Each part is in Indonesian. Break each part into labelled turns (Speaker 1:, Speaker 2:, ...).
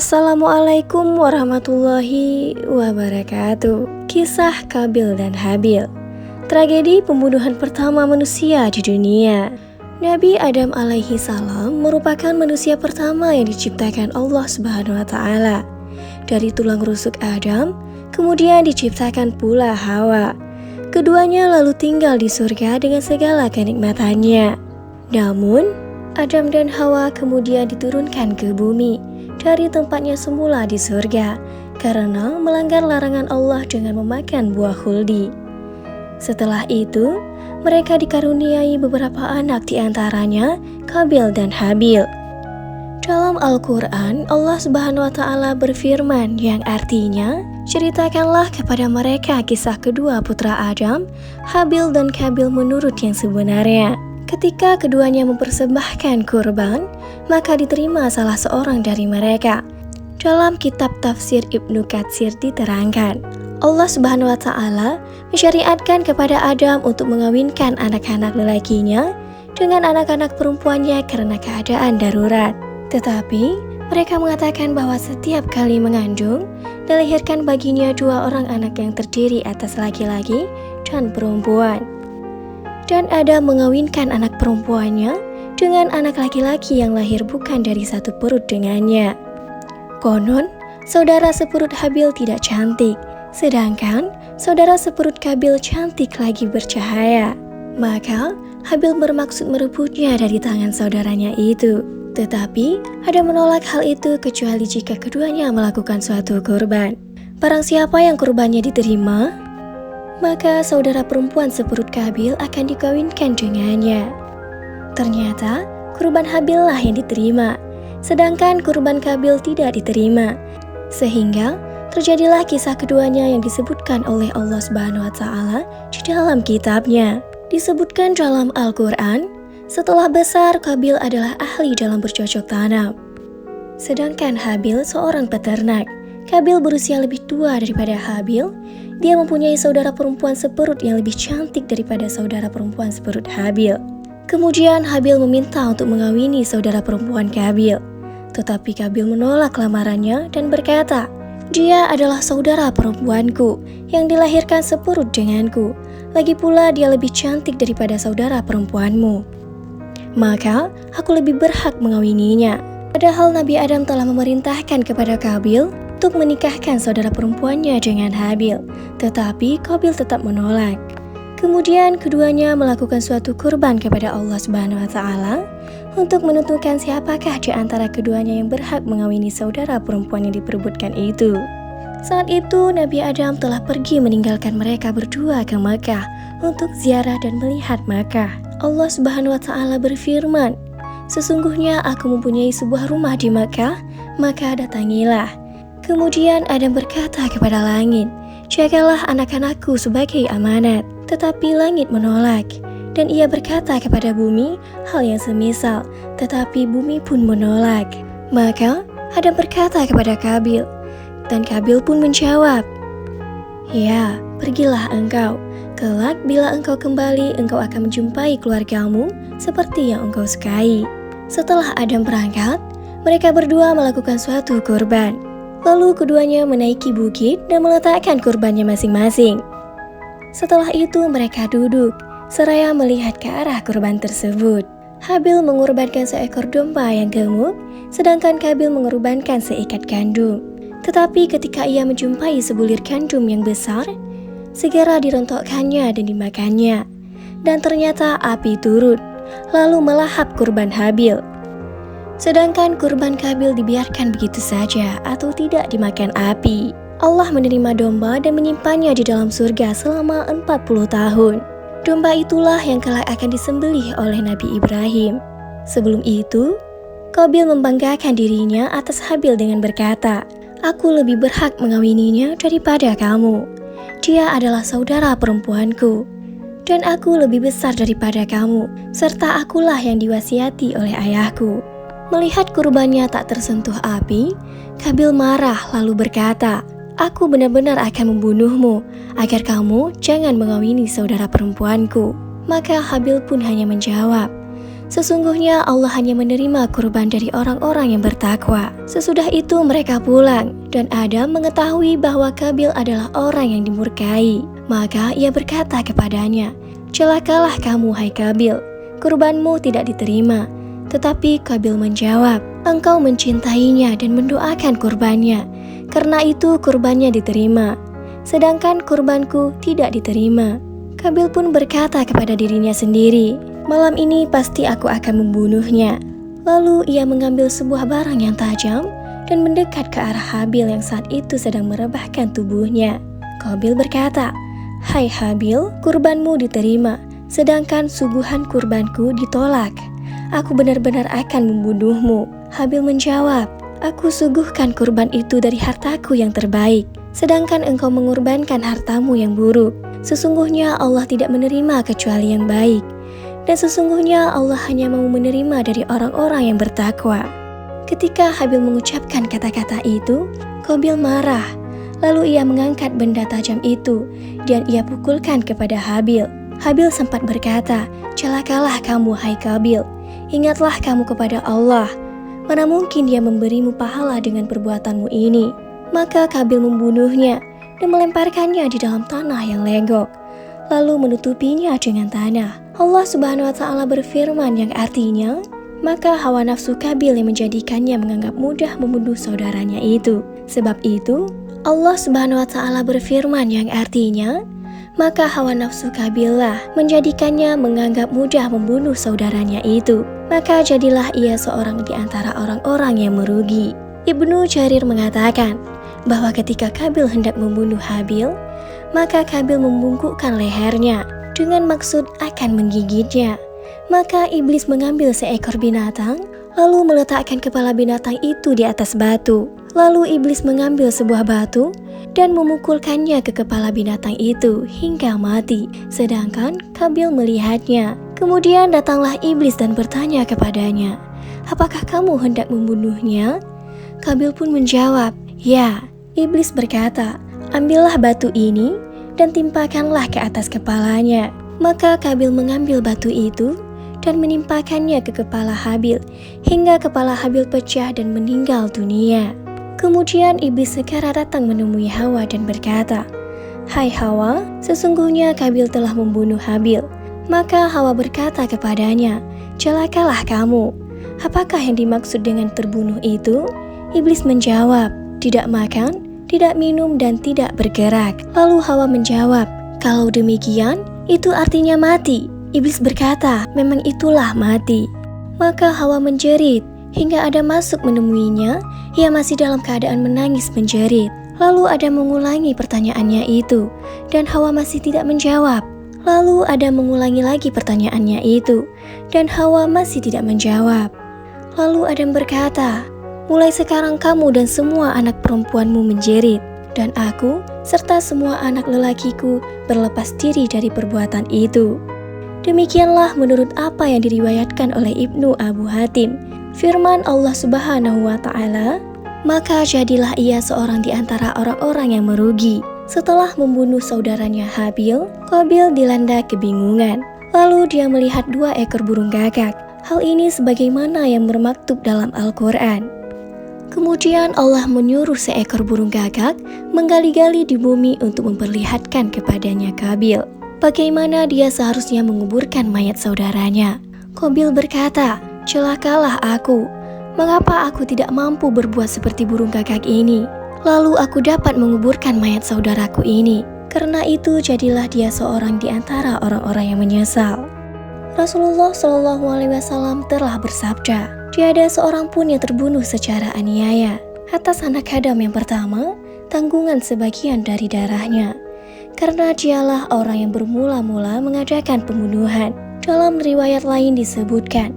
Speaker 1: Assalamualaikum warahmatullahi wabarakatuh. Kisah Qabil dan Habil. Tragedi pembunuhan pertama manusia di dunia. Nabi Adam alaihi salam merupakan manusia pertama yang diciptakan Allah Subhanahu wa taala. Dari tulang rusuk Adam, kemudian diciptakan pula Hawa. Keduanya lalu tinggal di surga dengan segala kenikmatannya. Namun, Adam dan Hawa kemudian diturunkan ke bumi dari tempatnya semula di surga karena melanggar larangan Allah dengan memakan buah khuldi. Setelah itu, mereka dikaruniai beberapa anak, di antaranya Qabil dan Habil. Dalam Al-Quran, Allah Subhanahu wa taala berfirman yang artinya, ceritakanlah kepada mereka kisah kedua putra Adam, Habil dan Qabil menurut yang sebenarnya. Ketika keduanya mempersembahkan kurban, maka diterima salah seorang dari mereka. Dalam kitab tafsir Ibnu Katsir diterangkan, Allah Subhanahu wa taala mensyariatkan kepada Adam untuk mengawinkan anak-anak lelakinya dengan anak-anak perempuannya karena keadaan darurat. Tetapi mereka mengatakan bahwa setiap kali mengandung, dilahirkan baginya 2 orang anak yang terdiri atas laki-laki dan perempuan. Dan Adam mengawinkan anak perempuannya dengan anak laki-laki yang lahir bukan dari satu perut dengannya. Konon, saudara seperut Habil tidak cantik, sedangkan saudara seperut Qabil cantik lagi bercahaya. Maka, Habil bermaksud merebutnya dari tangan saudaranya itu. Tetapi, Adam menolak hal itu kecuali jika keduanya melakukan suatu kurban. Barang siapa yang kurbannya diterima, maka saudara perempuan seperut Qabil akan dikawinkan dengannya. Ternyata, kurban Habil lah yang diterima, sedangkan kurban Qabil tidak diterima. Sehingga, terjadilah kisah keduanya yang disebutkan oleh Allah Subhanahu wa taala di dalam kitabnya. Disebutkan dalam Al-Quran, setelah besar Qabil adalah ahli dalam bercocok tanam. Sedangkan Habil seorang peternak. Qabil berusia lebih tua daripada Habil. Dia mempunyai saudara perempuan seperut yang lebih cantik daripada saudara perempuan seperut Habil. Kemudian Habil meminta untuk mengawini saudara perempuan Qabil. Tetapi Qabil menolak lamarannya dan berkata, "Dia adalah saudara perempuanku yang dilahirkan seperut denganku. Lagi pula dia lebih cantik daripada saudara perempuanmu. Maka aku lebih berhak mengawininya." Padahal Nabi Adam telah memerintahkan kepada Qabil untuk menikahkan saudara perempuannya dengan Habil, tetapi Qabil tetap menolak. Kemudian keduanya melakukan suatu kurban kepada Allah Subhanahu wa taala untuk menentukan siapakah di antara keduanya yang berhak mengawini saudara perempuan yang diperebutkan itu. Saat itu Nabi Adam telah pergi meninggalkan mereka berdua ke Makkah untuk ziarah dan melihat Makkah. Allah Subhanahu wa taala berfirman, "Sesungguhnya aku mempunyai sebuah rumah di Makkah, maka datangilah." Kemudian Adam berkata kepada langit, "Jagalah anak-anakku sebagai amanat." Tetapi langit menolak. Dan ia berkata kepada bumi hal yang semisal, tetapi bumi pun menolak. Maka Adam berkata kepada Qabil, dan Qabil pun menjawab, "Ya, pergilah engkau. Kelak bila engkau kembali, engkau akan menjumpai keluargamu seperti yang engkau sukai." Setelah Adam berangkat, mereka berdua melakukan suatu kurban. Lalu keduanya menaiki bukit dan meletakkan kurbannya masing-masing. Setelah itu mereka duduk, seraya melihat ke arah kurban tersebut. Habil mengorbankan seekor domba yang gemuk, sedangkan Qabil mengorbankan seikat gandum. Tetapi ketika ia menjumpai sebulir gandum yang besar, segera dirontokkannya dan dimakannya. Dan ternyata api turun, lalu melahap kurban Habil. Sedangkan kurban Qabil dibiarkan begitu saja atau tidak dimakan api. Allah menerima domba dan menyimpannya di dalam surga selama 40 tahun. Domba itulah yang kelak akan disembelih oleh Nabi Ibrahim. Sebelum itu, Qabil membanggakan dirinya atas Habil dengan berkata, "Aku lebih berhak mengawininya daripada kamu. Dia adalah saudara perempuanku. Dan aku lebih besar daripada kamu, serta akulah yang diwasiati oleh ayahku." Melihat kurbannya tak tersentuh api, Qabil marah lalu berkata, "Aku benar-benar akan membunuhmu, agar kamu jangan mengawini saudara perempuanku." Maka Habil pun hanya menjawab, Sesungguhnya Allah hanya menerima kurban dari orang-orang yang bertakwa. Sesudah itu mereka pulang, dan Adam mengetahui bahwa Kabil adalah orang yang dimurkai. Maka ia berkata kepadanya, "Celakalah kamu, hai Kabil, kurbanmu tidak diterima." Tetapi Kabil menjawab, "Engkau mencintainya dan mendoakan kurbannya, karena itu kurbannya diterima, sedangkan kurbanku tidak diterima." Kabil pun berkata kepada dirinya sendiri, "Malam ini pasti aku akan membunuhnya." Lalu ia mengambil sebuah barang yang tajam dan mendekat ke arah Habil yang saat itu sedang merebahkan tubuhnya. Kabil berkata, "Hai Habil, kurbanmu diterima, sedangkan suguhan kurbanku ditolak. Aku benar-benar akan membunuhmu." Habil menjawab, "Aku suguhkan kurban itu dari hartaku yang terbaik, sedangkan engkau mengorbankan hartamu yang buruk. Sesungguhnya Allah tidak menerima kecuali yang baik, dan sesungguhnya Allah hanya mau menerima dari orang-orang yang bertakwa." Ketika Habil mengucapkan kata-kata itu, Qabil marah. Lalu ia mengangkat benda tajam itu dan ia pukulkan kepada Habil. Habil sempat berkata, "Celakalah kamu, hai Qabil. Ingatlah kamu kepada Allah. Mana mungkin dia memberimu pahala dengan perbuatanmu ini." Maka Qabil membunuhnya dan melemparkannya di dalam tanah yang legok, lalu menutupinya dengan tanah. Allah Subhanahu wa Ta'ala berfirman yang artinya, maka hawa nafsu Qabil yang menjadikannya menganggap mudah membunuh saudaranya itu. Sebab itu, Allah Subhanahu wa Ta'ala berfirman yang artinya, maka hawa nafsu Qabil lah menjadikannya menganggap mudah membunuh saudaranya itu. Maka jadilah ia seorang di antara orang-orang yang merugi. Ibnu Jarir mengatakan bahwa ketika Qabil hendak membunuh Habil, maka Qabil membungkukkan lehernya dengan maksud akan menggigitnya. Maka iblis mengambil seekor binatang, lalu meletakkan kepala binatang itu di atas batu. Lalu iblis mengambil sebuah batu dan memukulkannya ke kepala binatang itu hingga mati. Sedangkan Qabil melihatnya. Kemudian datanglah iblis dan bertanya kepadanya, "Apakah kamu hendak membunuhnya?" Qabil pun menjawab, "Ya." Iblis berkata, "Ambillah batu ini dan timpakanlah ke atas kepalanya." Maka Qabil mengambil batu itu dan menimpakannya ke kepala Habil hingga kepala Habil pecah dan meninggal dunia. Kemudian iblis segera datang menemui Hawa dan berkata, "Hai Hawa, sesungguhnya Qabil telah membunuh Habil." Maka Hawa berkata kepadanya, "Celakalah kamu. Apakah yang dimaksud dengan terbunuh itu?" Iblis menjawab, "Tidak makan, tidak minum, dan tidak bergerak." Lalu Hawa menjawab, "Kalau demikian, itu artinya mati." Iblis berkata, "Memang itulah mati." Maka Hawa menjerit hingga Adam masuk menemuinya. Ia masih dalam keadaan menangis menjerit. Lalu Adam mengulangi pertanyaannya itu dan Hawa masih tidak menjawab. Lalu Adam mengulangi lagi pertanyaannya itu dan Hawa masih tidak menjawab. Lalu Adam berkata, "Mulai sekarang kamu dan semua anak perempuanmu menjerit, dan aku serta semua anak lelakiku berlepas diri dari perbuatan itu." Demikianlah menurut apa yang diriwayatkan oleh Ibnu Abu Hatim. Firman Allah Subhanahu wa Ta'ala, "Maka jadilah ia seorang di antara orang-orang yang merugi." Setelah membunuh saudaranya Habil, Qabil dilanda kebingungan. Lalu dia melihat 2 ekor burung gagak. Hal ini sebagaimana yang bermaktub dalam Al-Quran. Kemudian Allah menyuruh seekor burung gagak menggali-gali di bumi untuk memperlihatkan kepadanya Qabil bagaimana dia seharusnya menguburkan mayat saudaranya. Qabil berkata, "Celakalah aku. Mengapa aku tidak mampu berbuat seperti burung gagak ini? Lalu aku dapat menguburkan mayat saudaraku ini." Karena itu jadilah dia seorang di antara orang-orang yang menyesal. Rasulullah SAW telah bersabda, "Tiada seorang pun yang terbunuh secara aniaya. Atas anak Adam yang pertama, tanggungan sebagian dari darahnya. Karena dialah orang yang bermula-mula mengadakan pembunuhan." Dalam riwayat lain disebutkan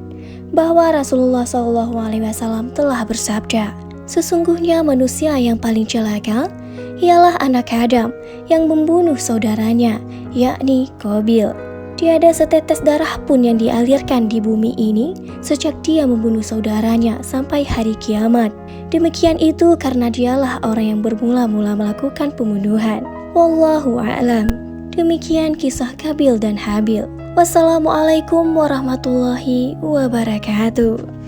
Speaker 1: bahwa Rasulullah SAW telah bersabda, "Sesungguhnya manusia yang paling celaka ialah anak Adam yang membunuh saudaranya, yakni Qabil. Tiada setetes darah pun yang dialirkan di bumi ini sejak dia membunuh saudaranya sampai hari kiamat. Demikian itu karena dialah orang yang bermula-mula melakukan pembunuhan. Wallahu a'lam." Demikian kisah Qabil dan Habil. Wassalamualaikum warahmatullahi wabarakatuh.